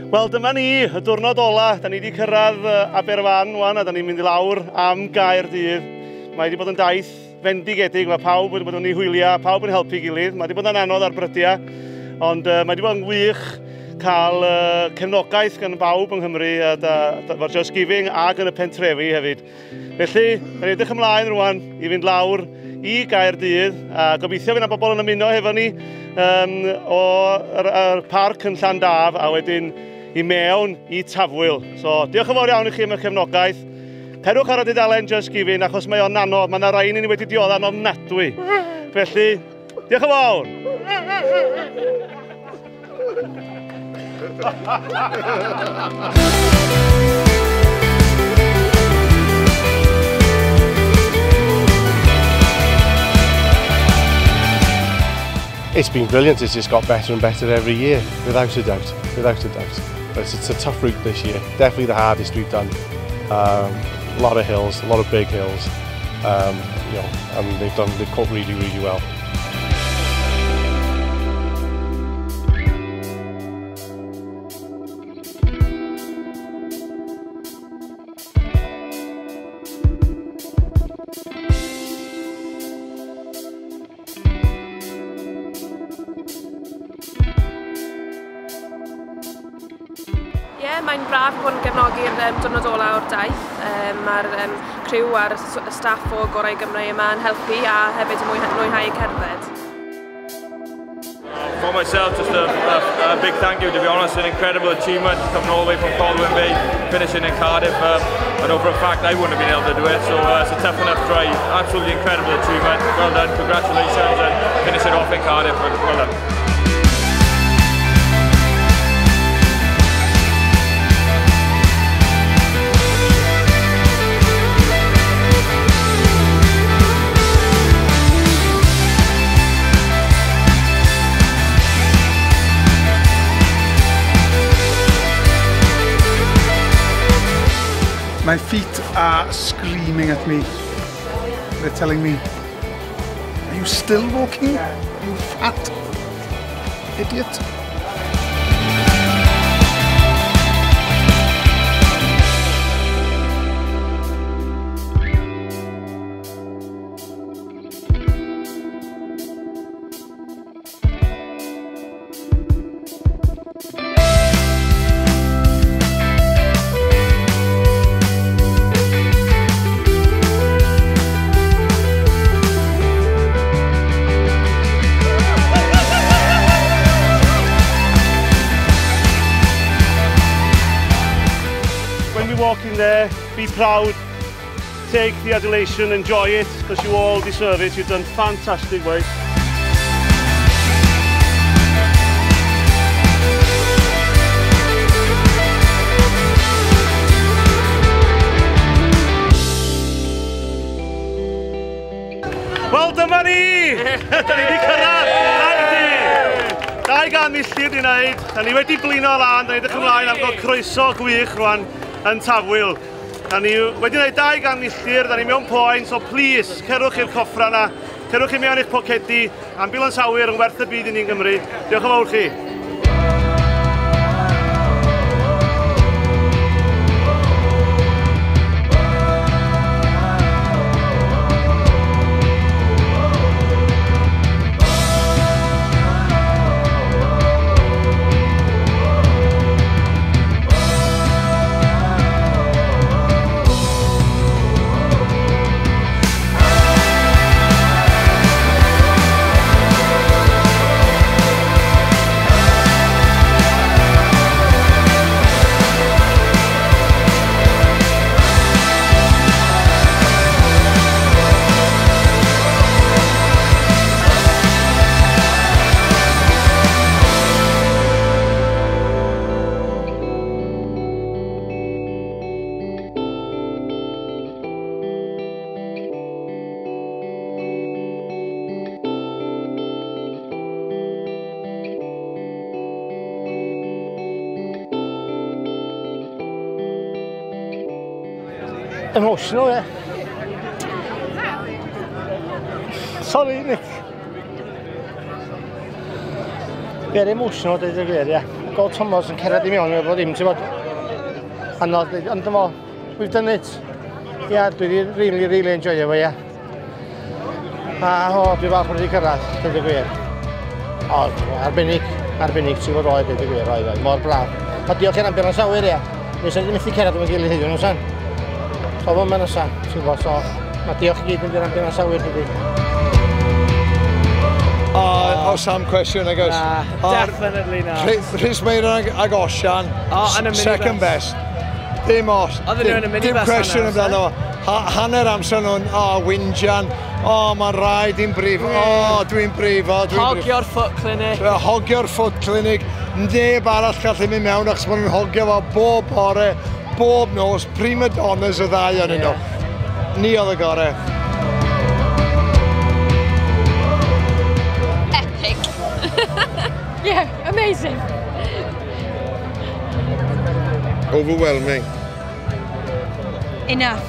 Wel, dyma ni, y diwrnod ola. Da ni wedi cyrraedd Aberfan wan a da ni'n mynd i lawr am Gaerdydd. Mae wedi bod yn daith fendigedig, mae pawb wedi bod yn ei hwylio, pawb yn helpu gilydd. Mae wedi bod yn anodd ar brydiau, ond mae wedi bod yn wych cael cefnogaeth gan bawb yng Nghymru for Just Giving ac yn y pentrefi hefyd. Felly, da ni edrych ymlaen rwan i fynd lawr i Gaerdydd a gobeithio fydd yna bobl yn ymuno hefo ni o'r parc yn Llandaf a wedyn i mewn i Tafwyl. So, diolch yn fawr iawn i chi am y cefnogaeth. Cerwch ar y dudalen Just Giving achos mae o'n anodd, mae yna rai ni wedi diodda'n ofnadwy. Felly, diolch yn fawr! It's been brilliant. It's just got better and better every year, without a doubt, without a doubt. But it's a tough route this year, definitely the hardest we've done. A lot of hills, a lot of big hills, you know, and they've coped really, really well. Mae'n braf bod yn gefnogi'r diwrnod ola o'r daith. Mae'r criw a'r staff o Gorau Gymru yma yn helpu a hefyd yn mwynhau cerdded. For myself, just a big thank you, to be honest. An incredible achievement, coming all the way from Colwyn, finishing in Cardiff. I know for a fact I wouldn't have been able to do it, so it's a tough enough try. Absolutely incredible achievement. Well done, congratulations, and finishing off in Cardiff. Well done. My feet are screaming at me. They're telling me, are you still walking, you fat idiot? Walking there, be proud, take the adulation, enjoy it, because you all deserve it. You've done fantastic work. Wel, dyma ni! Da ni wedi cyrraedd! 200 milltir i wneud. Da ni wedi blino lan, da ni edrych ymlaen am gael croeso gwych rwan yn Tafwyl. Da ni wedi gwneud 200 milltir, da ni mewn poen, so please, cerwch i'r coffra yna, cerwch i mewn i'ch pocedi, Ambiwlans Awyr yn werth y byd i ni'n Gymru. Diolch yn fawr chi. Emotional, yeah. Sorry, Nick. Very emotional, dweud y gwir, ia. Gold Thomas yn cerdded I mewn, bod ddim, ti'n bod, anodd, ond dyma, we've done it. Ia, dwi wedi really enjoyo fo, ia. A dwi falch bod wedi cyrraedd, dweud y gwir. O, arbennig, ti'n bod oed, dweud y gwir, oedd, mor braf. A diolch i'r Ambiwlans Awyr, ia. Nes ydym methu cerdded yn gilydd heddiw, nhw'n san. So, fo'n mynd ysa, ti'n bod, so, mae diolch I gyd yn i'r Ambiwlans Awyr, dweud. Sam cwestiwn, I guess. Definitely not. Rhys Meir ag Osian, second best. Dim os. Dim cwestiwn amdano. Hanner amser nhw'n, wyndian. Mae'n rhaid i'n brif. Dwi'n brif. Hogio'r foot clinic. Hogio'r foot clinic. Neb arall gallu mynd mewn achos maen nhw'n hogio fo bob bore, bob nos, prima donnas y ddau yn nhw. Ni oedd y gore. Yeah, amazing. Overwhelming. Enough.